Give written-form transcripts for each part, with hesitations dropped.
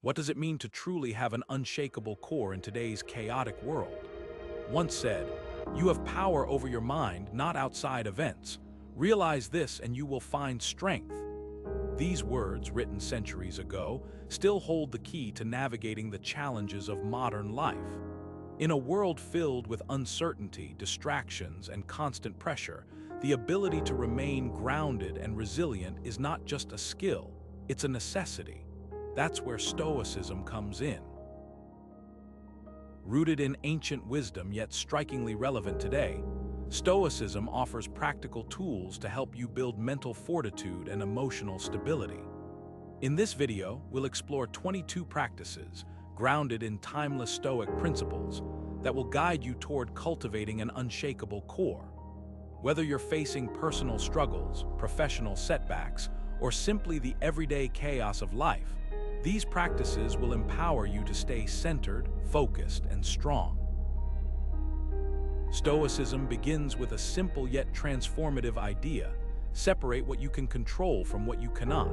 What does it mean to truly have an unshakable core in today's chaotic world? Once said, "You have power over your mind, not outside events. Realize this and you will find strength." These words, written centuries ago, still hold the key to navigating the challenges of modern life. In a world filled with uncertainty, distractions, and constant pressure, the ability to remain grounded and resilient is not just a skill, it's a necessity. That's where Stoicism comes in. Rooted in ancient wisdom yet strikingly relevant today, Stoicism offers practical tools to help you build mental fortitude and emotional stability. In this video, we'll explore 22 practices grounded in timeless Stoic principles that will guide you toward cultivating an unshakable core. Whether you're facing personal struggles, professional setbacks, or simply the everyday chaos of life, these practices will empower you to stay centered, focused, and strong. Stoicism begins with a simple yet transformative idea: separate what you can control from what you cannot.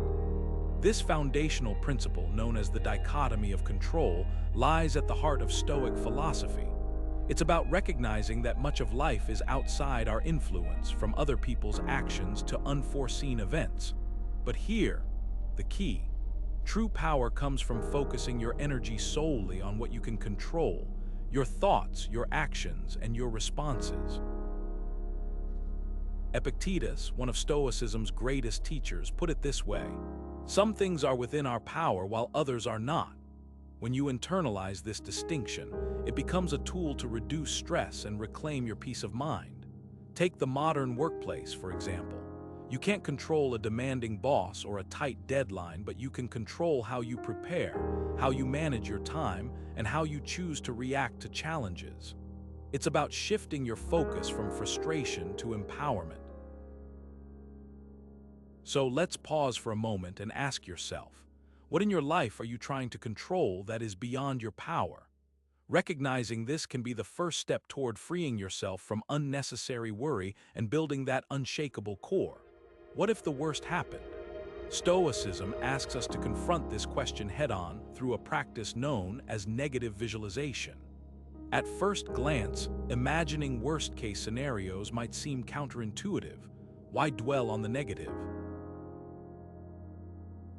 This foundational principle, known as the Dichotomy of Control, lies at the heart of Stoic philosophy. It's about recognizing that much of life is outside our influence, from other people's actions to unforeseen events. But here, the key: true power comes from focusing your energy solely on what you can control, your thoughts, your actions, and your responses. Epictetus, one of Stoicism's greatest teachers, put it this way: "Some things are within our power while others are not." When you internalize this distinction, it becomes a tool to reduce stress and reclaim your peace of mind. Take the modern workplace, for example. You can't control a demanding boss or a tight deadline, but you can control how you prepare, how you manage your time, and how you choose to react to challenges. It's about shifting your focus from frustration to empowerment. So let's pause for a moment and ask yourself, what in your life are you trying to control that is beyond your power? Recognizing this can be the first step toward freeing yourself from unnecessary worry and building that unshakable core. What if the worst happened? Stoicism asks us to confront this question head-on through a practice known as negative visualization. At first glance, imagining worst-case scenarios might seem counterintuitive. Why dwell on the negative?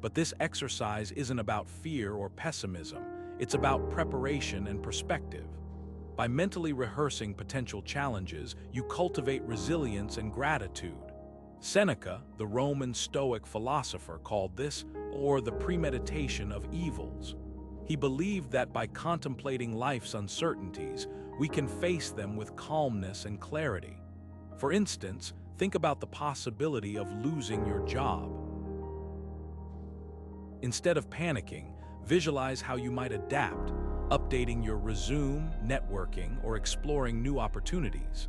But this exercise isn't about fear or pessimism. It's about preparation and perspective. By mentally rehearsing potential challenges, you cultivate resilience and gratitude. Seneca, the Roman Stoic philosopher, called this, or the premeditation of evils. He believed that by contemplating life's uncertainties, we can face them with calmness and clarity. For instance, think about the possibility of losing your job. Instead of panicking, visualize how you might adapt, updating your resume, networking, or exploring new opportunities.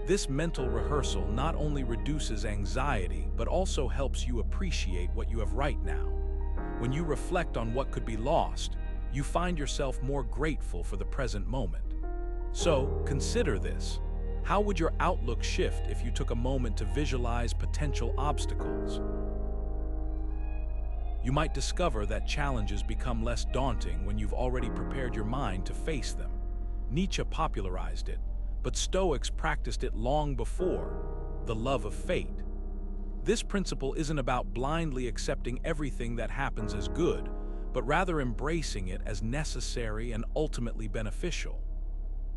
This mental rehearsal not only reduces anxiety, but also helps you appreciate what you have right now. When you reflect on what could be lost, you find yourself more grateful for the present moment. So, consider this. How would your outlook shift if you took a moment to visualize potential obstacles? You might discover that challenges become less daunting when you've already prepared your mind to face them. Nietzsche popularized it, but Stoics practiced it long before: the love of fate. This principle isn't about blindly accepting everything that happens as good, but rather embracing it as necessary and ultimately beneficial.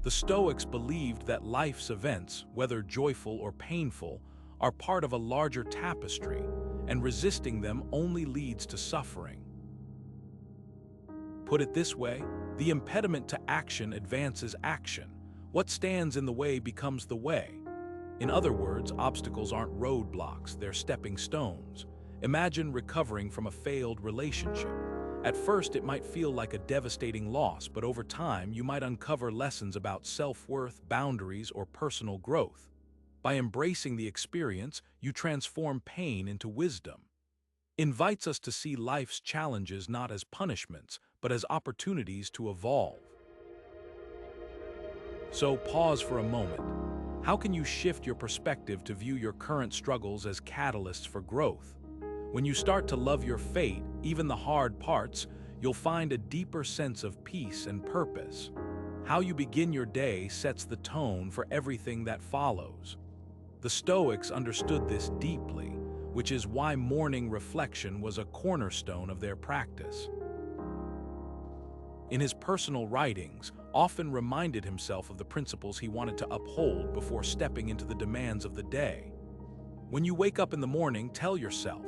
The Stoics believed that life's events, whether joyful or painful, are part of a larger tapestry, and resisting them only leads to suffering. Put it this way, the impediment to action advances action. What stands in the way becomes the way. In other words, obstacles aren't roadblocks, they're stepping stones. Imagine recovering from a failed relationship. At first, it might feel like a devastating loss, but over time, you might uncover lessons about self-worth, boundaries, or personal growth. By embracing the experience, you transform pain into wisdom. Invites us to see life's challenges not as punishments, but as opportunities to evolve. So pause for a moment. How can you shift your perspective to view your current struggles as catalysts for growth? When you start to love your fate, even the hard parts, you'll find a deeper sense of peace and purpose. How you begin your day sets the tone for everything that follows. The Stoics understood this deeply, which is why morning reflection was a cornerstone of their practice. In his personal writings, often reminded himself of the principles he wanted to uphold before stepping into the demands of the day. When you wake up in the morning, tell yourself,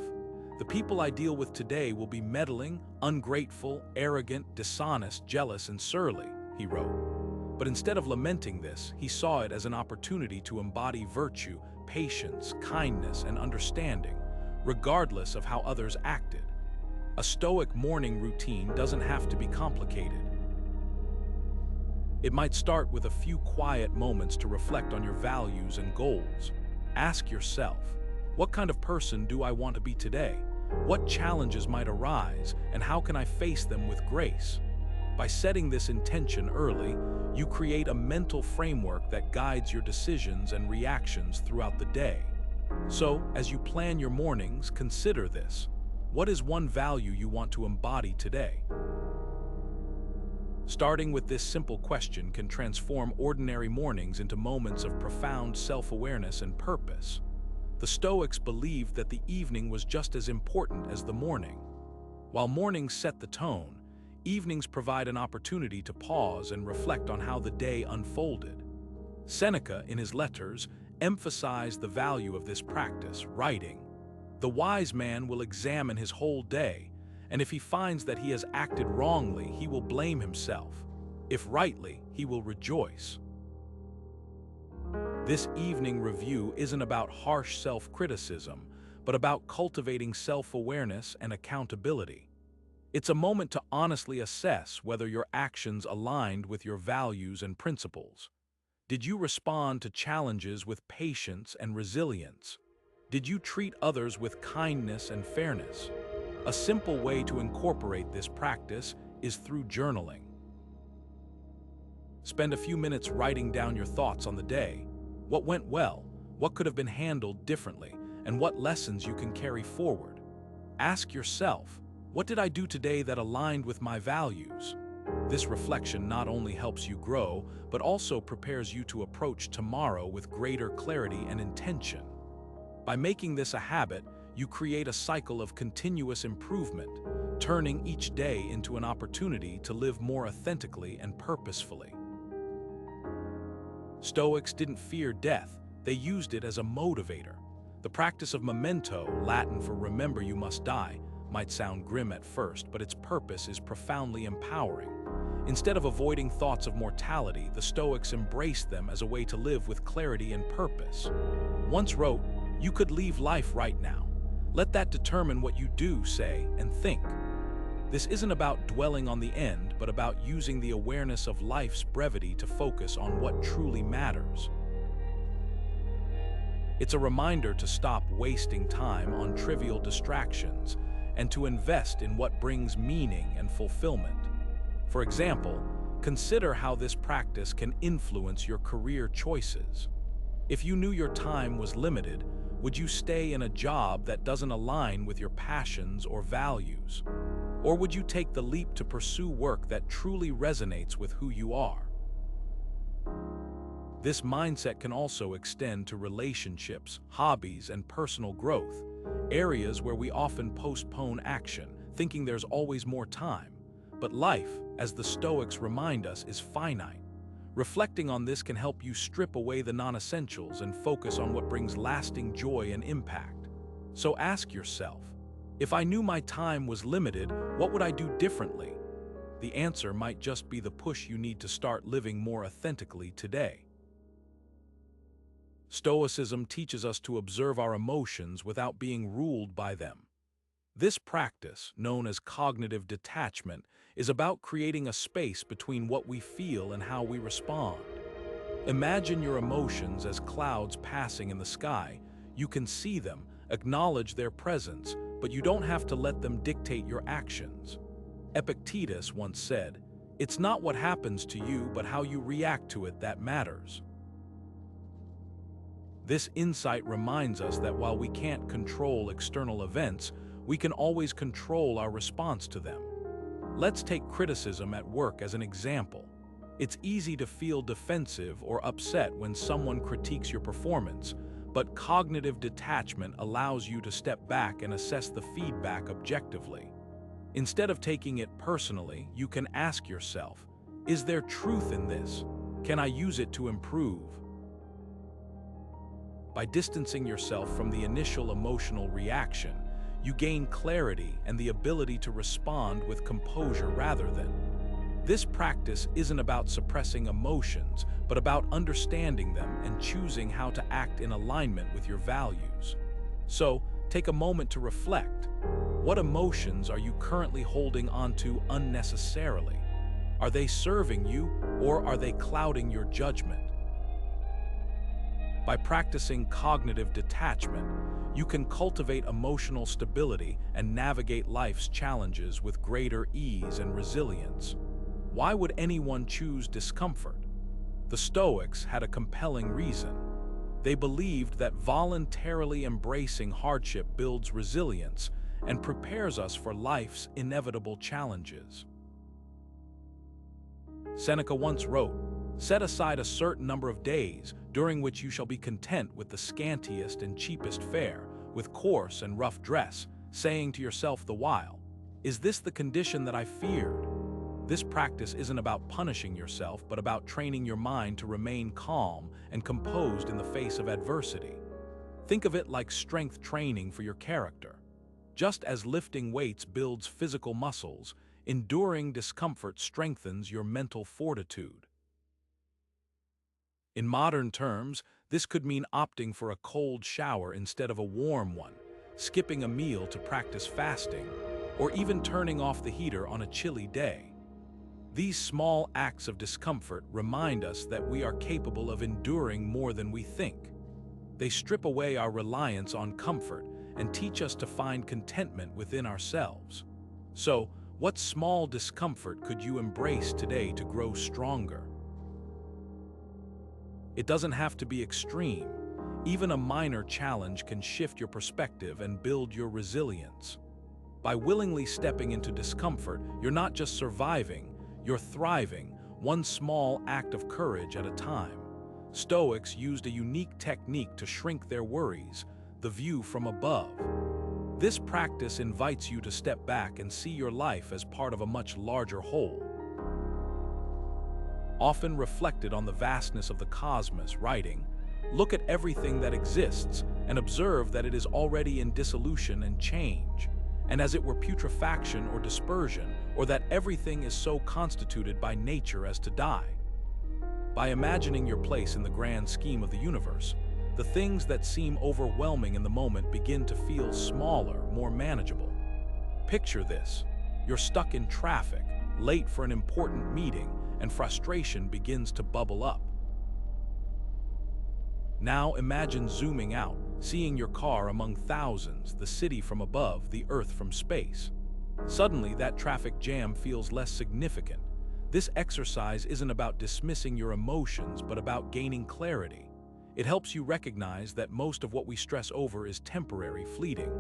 "The people I deal with today will be meddling, ungrateful, arrogant, dishonest, jealous, and surly," he wrote. But instead of lamenting this, he saw it as an opportunity to embody virtue, patience, kindness, and understanding, regardless of how others acted. A Stoic morning routine doesn't have to be complicated. It might start with a few quiet moments to reflect on your values and goals. Ask yourself, what kind of person do I want to be today? What challenges might arise, and how can I face them with grace? By setting this intention early, you create a mental framework that guides your decisions and reactions throughout the day. So, as you plan your mornings, consider this. What is one value you want to embody today? Starting with this simple question can transform ordinary mornings into moments of profound self-awareness and purpose. The Stoics believed that the evening was just as important as the morning. While mornings set the tone, evenings provide an opportunity to pause and reflect on how the day unfolded. Seneca, in his letters, emphasized the value of this practice, writing, "The wise man will examine his whole day, and if he finds that he has acted wrongly, he will blame himself. If rightly, he will rejoice." This evening review isn't about harsh self-criticism, but about cultivating self-awareness and accountability. It's a moment to honestly assess whether your actions aligned with your values and principles. Did you respond to challenges with patience and resilience? Did you treat others with kindness and fairness? A simple way to incorporate this practice is through journaling. Spend a few minutes writing down your thoughts on the day. What went well? What could have been handled differently? And what lessons you can carry forward? Ask yourself, what did I do today that aligned with my values? This reflection not only helps you grow, but also prepares you to approach tomorrow with greater clarity and intention. By making this a habit, you create a cycle of continuous improvement, turning each day into an opportunity to live more authentically and purposefully. Stoics didn't fear death, they used it as a motivator. The practice of memento, Latin for remember you must die, might sound grim at first, but its purpose is profoundly empowering. Instead of avoiding thoughts of mortality, the Stoics embraced them as a way to live with clarity and purpose. Once wrote, "You could leave life right now. Let that determine what you do, say, and think." This isn't about dwelling on the end, but about using the awareness of life's brevity to focus on what truly matters. It's a reminder to stop wasting time on trivial distractions and to invest in what brings meaning and fulfillment. For example, consider how this practice can influence your career choices. If you knew your time was limited, would you stay in a job that doesn't align with your passions or values? Or would you take the leap to pursue work that truly resonates with who you are? This mindset can also extend to relationships, hobbies, and personal growth, areas where we often postpone action, thinking there's always more time. But life, as the Stoics remind us, is finite. Reflecting on this can help you strip away the non-essentials and focus on what brings lasting joy and impact. So ask yourself, if I knew my time was limited, what would I do differently? The answer might just be the push you need to start living more authentically today. Stoicism teaches us to observe our emotions without being ruled by them. This practice, known as cognitive detachment, is about creating a space between what we feel and how we respond. Imagine your emotions as clouds passing in the sky. You can see them, acknowledge their presence, but you don't have to let them dictate your actions. Epictetus once said, "It's not what happens to you, but how you react to it that matters." This insight reminds us that while we can't control external events, we can always control our response to them. Let's take criticism at work as an example. It's easy to feel defensive or upset when someone critiques your performance, but cognitive detachment allows you to step back and assess the feedback objectively. Instead of taking it personally, you can ask yourself, is there truth in this? Can I use it to improve? By distancing yourself from the initial emotional reaction, you gain clarity and the ability to respond with composure rather than. This practice isn't about suppressing emotions, but about understanding them and choosing how to act in alignment with your values. So, take a moment to reflect. What emotions are you currently holding onto unnecessarily? Are they serving you, or are they clouding your judgment? By practicing cognitive detachment, you can cultivate emotional stability and navigate life's challenges with greater ease and resilience. Why would anyone choose discomfort? The Stoics had a compelling reason. They believed that voluntarily embracing hardship builds resilience and prepares us for life's inevitable challenges. Seneca once wrote, "Set aside a certain number of days during which you shall be content with the scantiest and cheapest fare, with coarse and rough dress, saying to yourself the while, 'Is this the condition that I feared?'" This practice isn't about punishing yourself, but about training your mind to remain calm and composed in the face of adversity. Think of it like strength training for your character. Just as lifting weights builds physical muscles, enduring discomfort strengthens your mental fortitude. In modern terms, this could mean opting for a cold shower instead of a warm one, skipping a meal to practice fasting, or even turning off the heater on a chilly day. These small acts of discomfort remind us that we are capable of enduring more than we think. They strip away our reliance on comfort and teach us to find contentment within ourselves. So, what small discomfort could you embrace today to grow stronger? It doesn't have to be extreme. Even a minor challenge can shift your perspective and build your resilience. By willingly stepping into discomfort, you're not just surviving, you're thriving, one small act of courage at a time. Stoics used a unique technique to shrink their worries, the view from above. This practice invites you to step back and see your life as part of a much larger whole. Often reflected on the vastness of the cosmos, writing, "Look at everything that exists and observe that it is already in dissolution and change, and as it were putrefaction or dispersion, or that everything is so constituted by nature as to die." By imagining your place in the grand scheme of the universe, the things that seem overwhelming in the moment begin to feel smaller, more manageable. Picture this. You're stuck in traffic, late for an important meeting, and frustration begins to bubble up. Now imagine zooming out, seeing your car among thousands, the city from above, the earth from space. Suddenly, that traffic jam feels less significant. This exercise isn't about dismissing your emotions, but about gaining clarity. It helps you recognize that most of what we stress over is temporary, fleeting.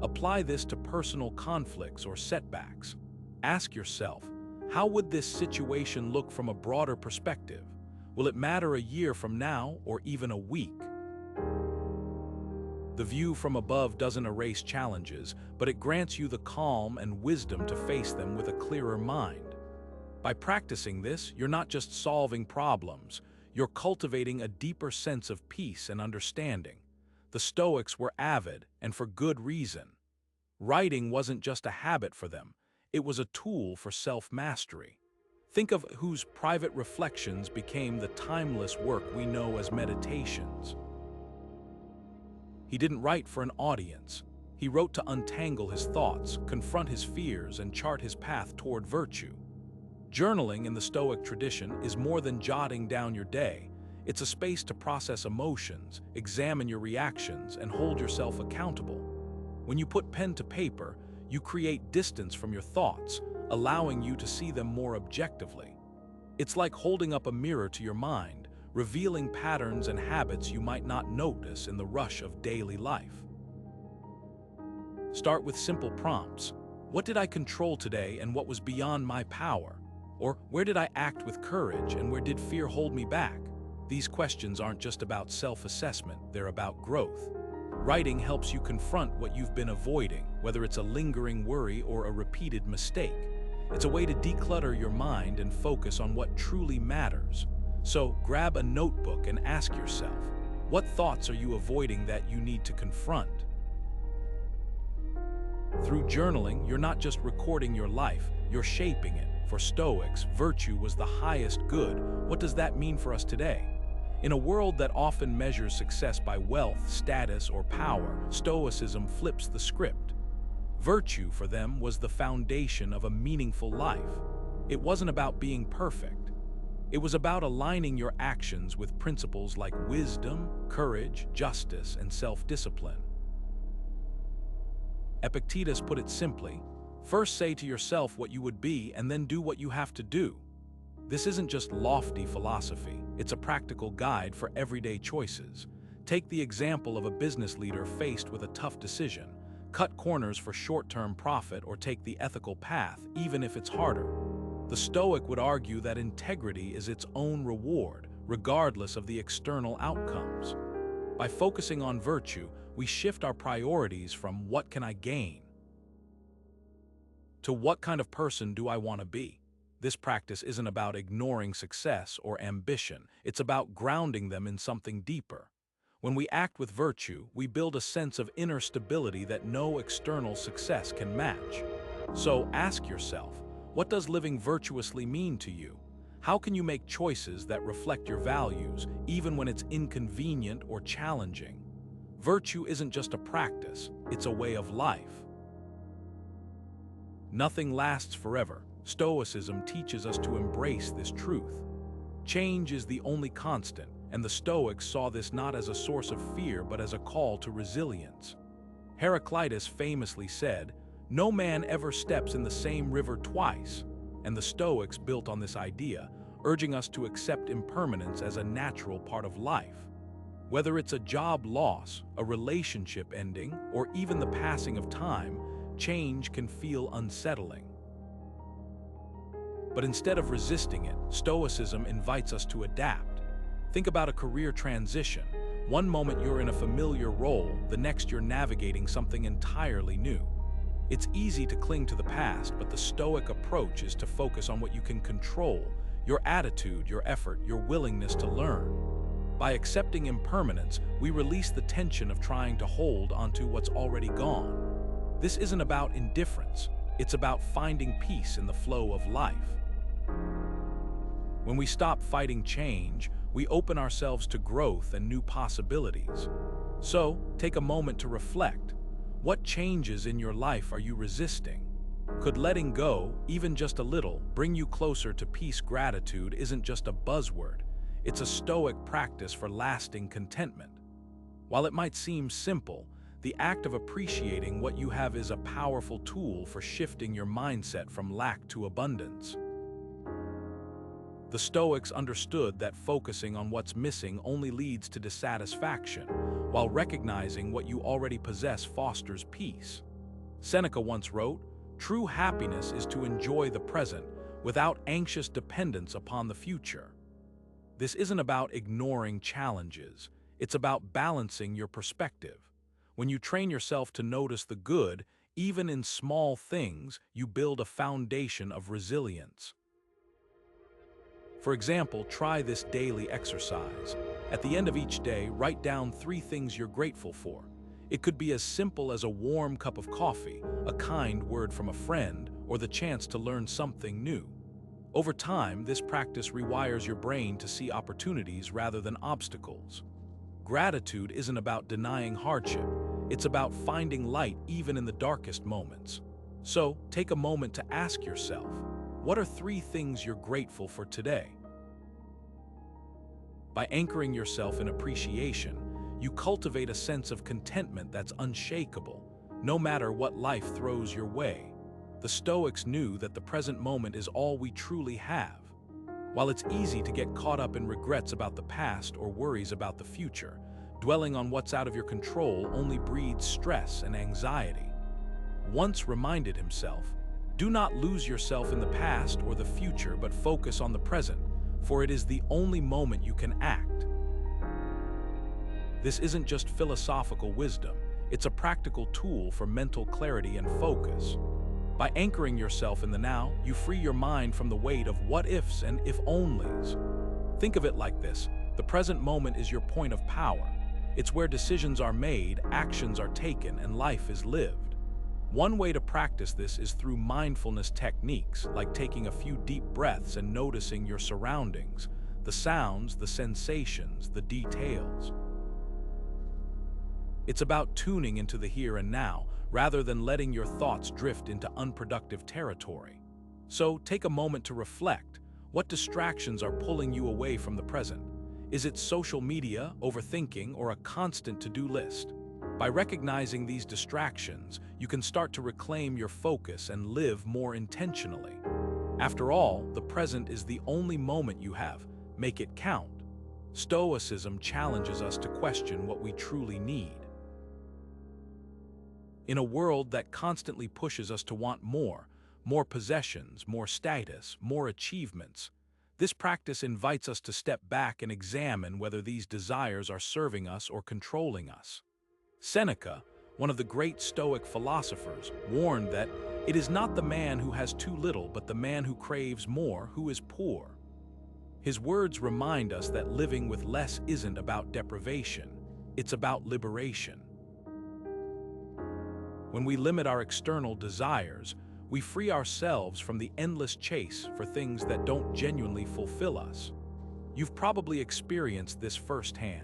Apply this to personal conflicts or setbacks. Ask yourself, how would this situation look from a broader perspective? Will it matter a year from now or even a week? The view from above doesn't erase challenges, but it grants you the calm and wisdom to face them with a clearer mind. By practicing this, you're not just solving problems, you're cultivating a deeper sense of peace and understanding. The Stoics were avid, and for good reason. Writing wasn't just a habit for them, it was a tool for self-mastery. Think of whose private reflections became the timeless work we know as meditations. He didn't write for an audience. He wrote to untangle his thoughts, confront his fears, and chart his path toward virtue. Journaling in the Stoic tradition is more than jotting down your day. It's a space to process emotions, examine your reactions, and hold yourself accountable. When you put pen to paper, you create distance from your thoughts, allowing you to see them more objectively. It's like holding up a mirror to your mind, revealing patterns and habits you might not notice in the rush of daily life. Start with simple prompts. What did I control today and what was beyond my power? Or where did I act with courage and where did fear hold me back? These questions aren't just about self-assessment, they're about growth. Writing helps you confront what you've been avoiding, whether it's a lingering worry or a repeated mistake. It's a way to declutter your mind and focus on what truly matters. So grab a notebook and ask yourself, what thoughts are you avoiding that you need to confront? Through journaling, you're not just recording your life, you're shaping it. For Stoics, virtue was the highest good. What does that mean for us today? In a world that often measures success by wealth, status, or power, Stoicism flips the script. Virtue for them was the foundation of a meaningful life. It wasn't about being perfect. It was about aligning your actions with principles like wisdom, courage, justice, and self-discipline. Epictetus put it simply, first say to yourself what you would be and then do what you have to do. This isn't just lofty philosophy, it's a practical guide for everyday choices. Take the example of a business leader faced with a tough decision. Cut corners for short-term profit or take the ethical path, even if it's harder. The Stoic would argue that integrity is its own reward, regardless of the external outcomes. By focusing on virtue, we shift our priorities from what can I gain to what kind of person do I want to be. This practice isn't about ignoring success or ambition, it's about grounding them in something deeper. When we act with virtue, we build a sense of inner stability that no external success can match. So ask yourself, what does living virtuously mean to you? How can you make choices that reflect your values, even when it's inconvenient or challenging? Virtue isn't just a practice, it's a way of life. Nothing lasts forever. Stoicism teaches us to embrace this truth. Change is the only constant, and the Stoics saw this not as a source of fear but as a call to resilience. Heraclitus famously said, "No man ever steps in the same river twice," and the Stoics built on this idea, urging us to accept impermanence as a natural part of life. Whether it's a job loss, a relationship ending, or even the passing of time, change can feel unsettling. But instead of resisting it, Stoicism invites us to adapt. Think about a career transition. One moment you're in a familiar role, the next you're navigating something entirely new. It's easy to cling to the past, but the Stoic approach is to focus on what you can control, your attitude, your effort, your willingness to learn. By accepting impermanence, we release the tension of trying to hold onto what's already gone. This isn't about indifference, it's about finding peace in the flow of life. When we stop fighting change, we open ourselves to growth and new possibilities. So, take a moment to reflect. What changes in your life are you resisting? Could letting go, even just a little, bring you closer to peace? Gratitude isn't just a buzzword, it's a Stoic practice for lasting contentment. While it might seem simple, the act of appreciating what you have is a powerful tool for shifting your mindset from lack to abundance. The Stoics understood that focusing on what's missing only leads to dissatisfaction, while recognizing what you already possess fosters peace. Seneca once wrote, "True happiness is to enjoy the present without anxious dependence upon the future." This isn't about ignoring challenges, it's about balancing your perspective. When you train yourself to notice the good, even in small things, you build a foundation of resilience. For example, try this daily exercise. At the end of each day, write down 3 things you're grateful for. It could be as simple as a warm cup of coffee, a kind word from a friend, or the chance to learn something new. Over time, this practice rewires your brain to see opportunities rather than obstacles. Gratitude isn't about denying hardship, it's about finding light even in the darkest moments. So, take a moment to ask yourself, what are 3 things you're grateful for today? By anchoring yourself in appreciation, you cultivate a sense of contentment that's unshakable, no matter what life throws your way. The Stoics knew that the present moment is all we truly have. While it's easy to get caught up in regrets about the past or worries about the future, dwelling on what's out of your control only breeds stress and anxiety. once reminded himself, "Do not lose yourself in the past or the future, but focus on the present, for it is the only moment you can act." This isn't just philosophical wisdom, it's a practical tool for mental clarity and focus. By anchoring yourself in the now, you free your mind from the weight of what-ifs and if-onlys. Think of it like this: the present moment is your point of power. It's where decisions are made, actions are taken, and life is lived. One way to practice this is through mindfulness techniques, like taking a few deep breaths and noticing your surroundings, the sounds, the sensations, the details. It's about tuning into the here and now, rather than letting your thoughts drift into unproductive territory. So, take a moment to reflect. What distractions are pulling you away from the present? Is it social media, overthinking, or a constant to-do list? By recognizing these distractions, you can start to reclaim your focus and live more intentionally. After all, the present is the only moment you have. Make it count. Stoicism challenges us to question what we truly need. In a world that constantly pushes us to want more possessions, more status, more achievements, this practice invites us to step back and examine whether these desires are serving us or controlling us. Seneca, one of the great Stoic philosophers, warned that it is not the man who has too little, but the man who craves more who is poor. His words remind us that living with less isn't about deprivation, it's about liberation. When we limit our external desires, we free ourselves from the endless chase for things that don't genuinely fulfill us. You've probably experienced this firsthand.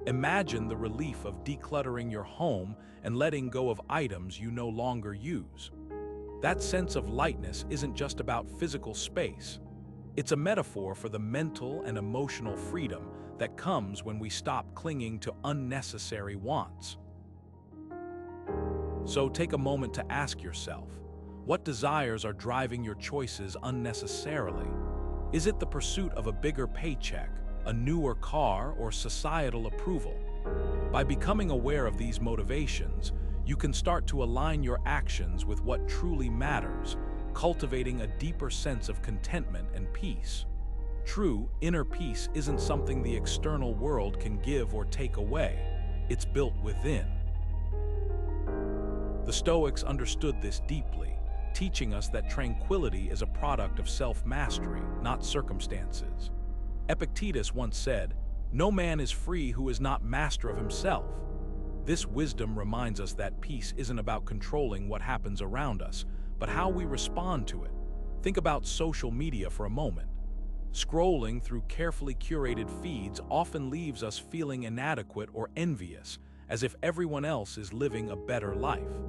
Imagine the relief of decluttering your home and letting go of items you no longer use. That sense of lightness isn't just about physical space. It's a metaphor for the mental and emotional freedom that comes when we stop clinging to unnecessary wants. So take a moment to ask yourself, what desires are driving your choices unnecessarily? Is it the pursuit of a bigger paycheck, a newer car, or societal approval? By becoming aware of these motivations, you can start to align your actions with what truly matters, cultivating a deeper sense of contentment and peace. True, inner peace isn't something the external world can give or take away. It's built within. The Stoics understood this deeply, teaching us that tranquility is a product of self-mastery, not circumstances. Epictetus once said, "No man is free who is not master of himself." This wisdom reminds us that peace isn't about controlling what happens around us, but how we respond to it. Think about social media for a moment. Scrolling through carefully curated feeds often leaves us feeling inadequate or envious, as if everyone else is living a better life.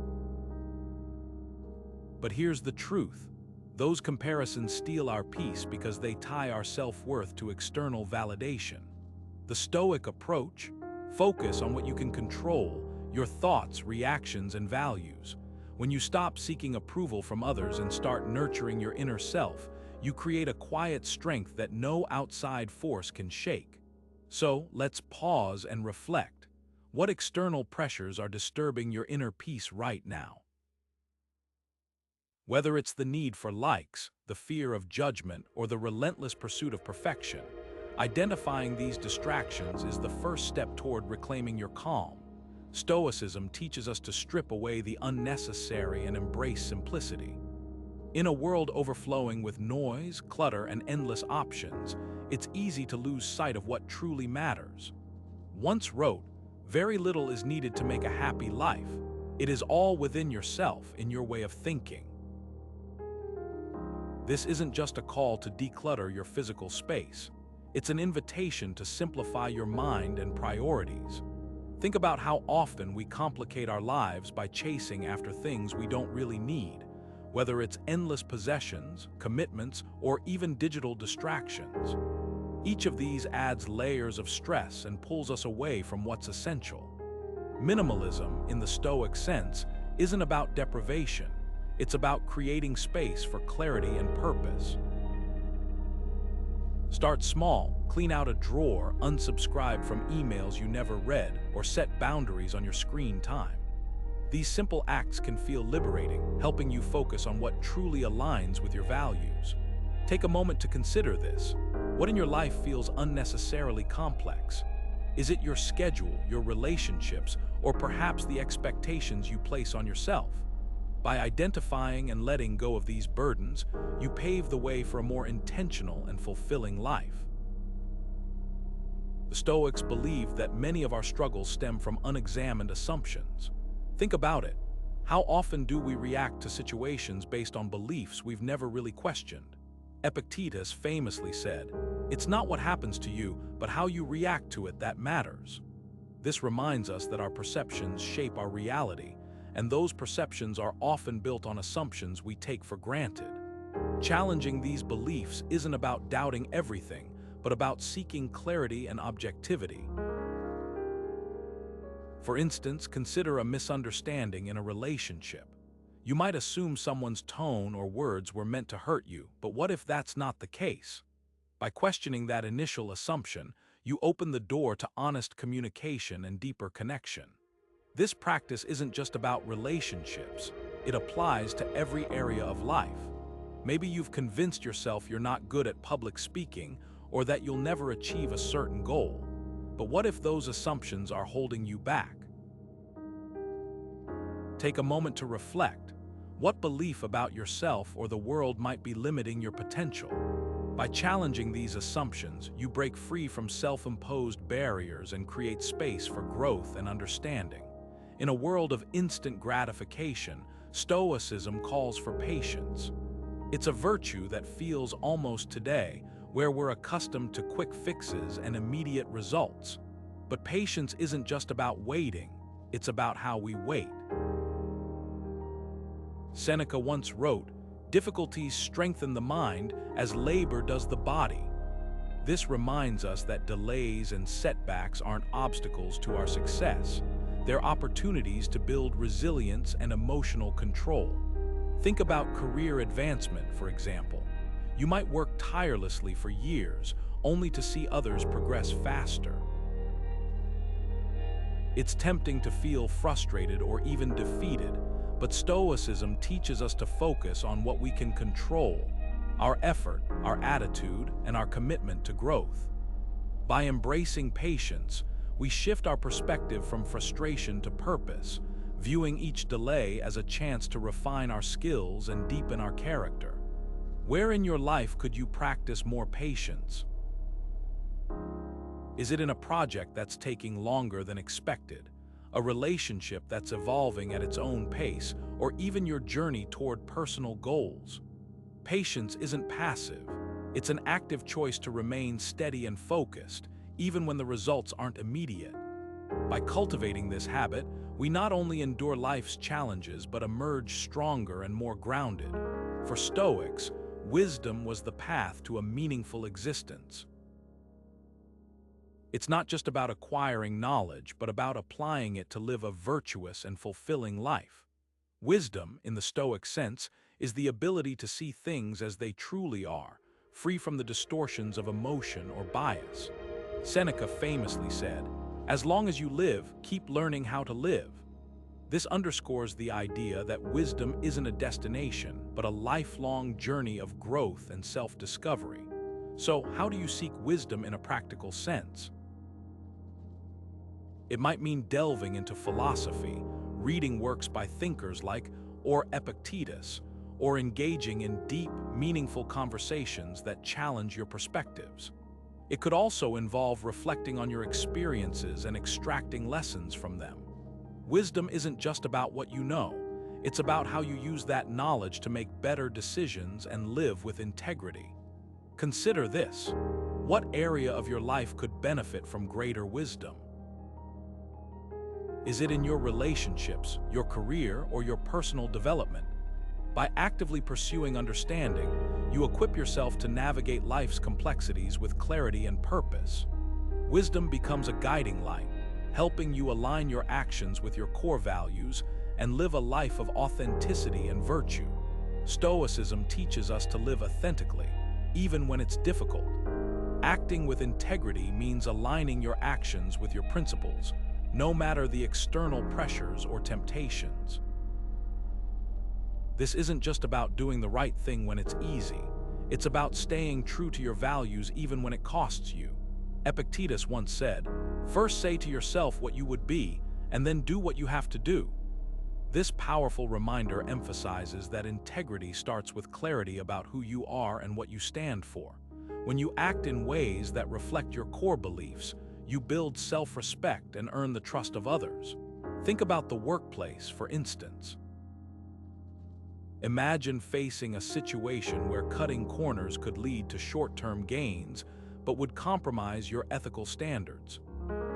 But here's the truth. Those comparisons steal our peace because they tie our self-worth to external validation. The Stoic approach: focus on what you can control, your thoughts, reactions, and values. When you stop seeking approval from others and start nurturing your inner self, you create a quiet strength that no outside force can shake. So, let's pause and reflect. What external pressures are disturbing your inner peace right now? Whether it's the need for likes, the fear of judgment, or the relentless pursuit of perfection, identifying these distractions is the first step toward reclaiming your calm. Stoicism teaches us to strip away the unnecessary and embrace simplicity. In a world overflowing with noise, clutter, and endless options, it's easy to lose sight of what truly matters. Once wrote, "Very little is needed to make a happy life. It is all within yourself, in your way of thinking." This isn't just a call to declutter your physical space. It's an invitation to simplify your mind and priorities. Think about how often we complicate our lives by chasing after things we don't really need, whether it's endless possessions, commitments, or even digital distractions. Each of these adds layers of stress and pulls us away from what's essential. Minimalism, in the Stoic sense, isn't about deprivation. It's about creating space for clarity and purpose. Start small, clean out a drawer, unsubscribe from emails you never read, or set boundaries on your screen time. These simple acts can feel liberating, helping you focus on what truly aligns with your values. Take a moment to consider this. What in your life feels unnecessarily complex? Is it your schedule, your relationships, or perhaps the expectations you place on yourself? By identifying and letting go of these burdens, you pave the way for a more intentional and fulfilling life. The Stoics believed that many of our struggles stem from unexamined assumptions. Think about it. How often do we react to situations based on beliefs we've never really questioned? Epictetus famously said, "It's not what happens to you, but how you react to it that matters." This reminds us that our perceptions shape our reality, and those perceptions are often built on assumptions we take for granted. Challenging these beliefs isn't about doubting everything, but about seeking clarity and objectivity. For instance, consider a misunderstanding in a relationship. You might assume someone's tone or words were meant to hurt you, but what if that's not the case? By questioning that initial assumption, you open the door to honest communication and deeper connection. This practice isn't just about relationships, it applies to every area of life. Maybe you've convinced yourself you're not good at public speaking or that you'll never achieve a certain goal. But what if those assumptions are holding you back? Take a moment to reflect. What belief about yourself or the world might be limiting your potential? By challenging these assumptions, you break free from self-imposed barriers and create space for growth and understanding. In a world of instant gratification, Stoicism calls for patience. It's a virtue that feels almost today, where we're accustomed to quick fixes and immediate results. But patience isn't just about waiting, it's about how we wait. Seneca once wrote, "Difficulties strengthen the mind as labor does the body." This reminds us that delays and setbacks aren't obstacles to our success. They're opportunities to build resilience and emotional control. Think about career advancement, for example. You might work tirelessly for years, only to see others progress faster. It's tempting to feel frustrated or even defeated, but Stoicism teaches us to focus on what we can control: our effort, our attitude, and our commitment to growth. By embracing patience, we shift our perspective from frustration to purpose, viewing each delay as a chance to refine our skills and deepen our character. Where in your life could you practice more patience? Is it in a project that's taking longer than expected, a relationship that's evolving at its own pace, or even your journey toward personal goals? Patience isn't passive. It's an active choice to remain steady and focused, even when the results aren't immediate. By cultivating this habit, we not only endure life's challenges but emerge stronger and more grounded. For Stoics, wisdom was the path to a meaningful existence. It's not just about acquiring knowledge, but about applying it to live a virtuous and fulfilling life. Wisdom, in the Stoic sense, is the ability to see things as they truly are, free from the distortions of emotion or bias. Seneca famously said, "As long as you live, keep learning how to live." This underscores the idea that wisdom isn't a destination, but a lifelong journey of growth and self-discovery. So, how do you seek wisdom in a practical sense? It might mean delving into philosophy, reading works by thinkers like Epictetus, or engaging in deep, meaningful conversations that challenge your perspectives. It could also involve reflecting on your experiences and extracting lessons from them. Wisdom isn't just about what you know, it's about how you use that knowledge to make better decisions and live with integrity. Consider this: what area of your life could benefit from greater wisdom? Is it in your relationships, your career, or your personal development? By actively pursuing understanding, you equip yourself to navigate life's complexities with clarity and purpose. Wisdom becomes a guiding light, helping you align your actions with your core values and live a life of authenticity and virtue. Stoicism teaches us to live authentically, even when it's difficult. Acting with integrity means aligning your actions with your principles, no matter the external pressures or temptations. This isn't just about doing the right thing when it's easy. It's about staying true to your values even when it costs you. Epictetus once said, "First say to yourself what you would be, and then do what you have to do." This powerful reminder emphasizes that integrity starts with clarity about who you are and what you stand for. When you act in ways that reflect your core beliefs, you build self-respect and earn the trust of others. Think about the workplace, for instance. Imagine facing a situation where cutting corners could lead to short-term gains, but would compromise your ethical standards.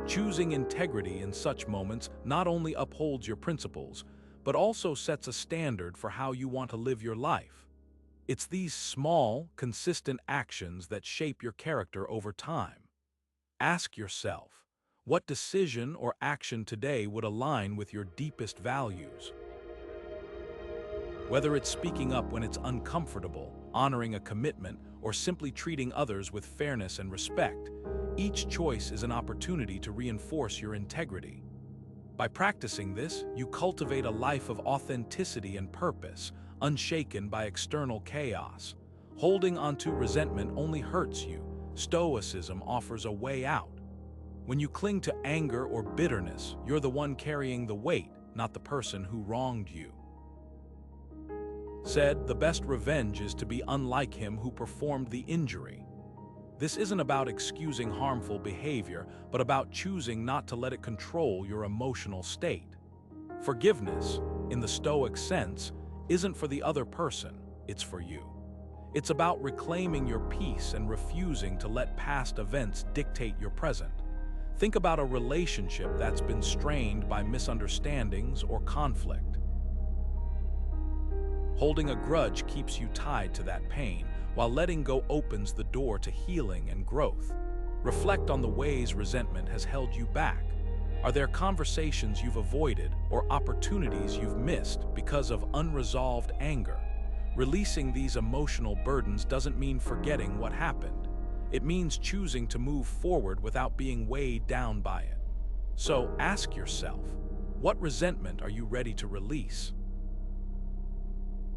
Choosing integrity in such moments not only upholds your principles, but also sets a standard for how you want to live your life. It's these small, consistent actions that shape your character over time. Ask yourself, what decision or action today would align with your deepest values? Whether it's speaking up when it's uncomfortable, honoring a commitment, or simply treating others with fairness and respect, each choice is an opportunity to reinforce your integrity. By practicing this, you cultivate a life of authenticity and purpose, unshaken by external chaos. Holding onto resentment only hurts you. Stoicism offers a way out. When you cling to anger or bitterness, you're the one carrying the weight, not the person who wronged you. Said, the best revenge is to be unlike him who performed the injury. This isn't about excusing harmful behavior, but about choosing not to let it control your emotional state. Forgiveness, in the Stoic sense, isn't for the other person, it's for you. It's about reclaiming your peace and refusing to let past events dictate your present. Think about a relationship that's been strained by misunderstandings or conflict. Holding a grudge keeps you tied to that pain, while letting go opens the door to healing and growth. Reflect on the ways resentment has held you back. Are there conversations you've avoided or opportunities you've missed because of unresolved anger? Releasing these emotional burdens doesn't mean forgetting what happened. It means choosing to move forward without being weighed down by it. So ask yourself, what resentment are you ready to release?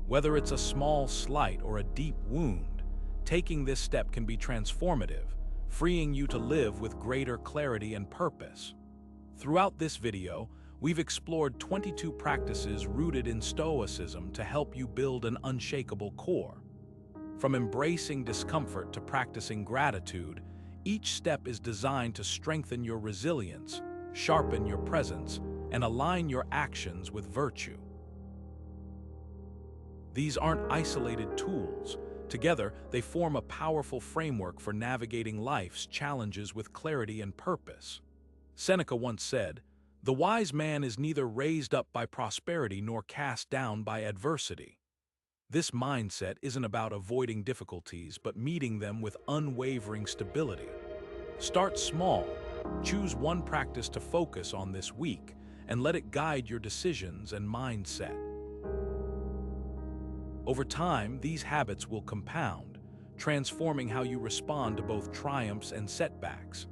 Whether it's a small slight or a deep wound, taking this step can be transformative, freeing you to live with greater clarity and purpose. Throughout this video, we've explored 22 practices rooted in Stoicism to help you build an unshakable core. From embracing discomfort to practicing gratitude, each step is designed to strengthen your resilience, sharpen your presence, and align your actions with virtue. These aren't isolated tools. Together, they form a powerful framework for navigating life's challenges with clarity and purpose. Seneca once said, "The wise man is neither raised up by prosperity nor cast down by adversity." This mindset isn't about avoiding difficulties, but meeting them with unwavering stability. Start small. Choose one practice to focus on this week, and let it guide your decisions and mindset. Over time, these habits will compound, transforming how you respond to both triumphs and setbacks.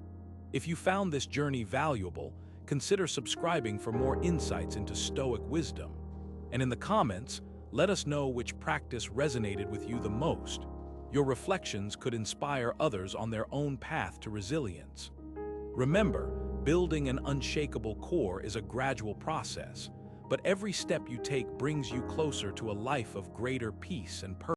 If you found this journey valuable, consider subscribing for more insights into Stoic wisdom. And in the comments, let us know which practice resonated with you the most. Your reflections could inspire others on their own path to resilience. Remember, building an unshakable core is a gradual process, but every step you take brings you closer to a life of greater peace and purpose.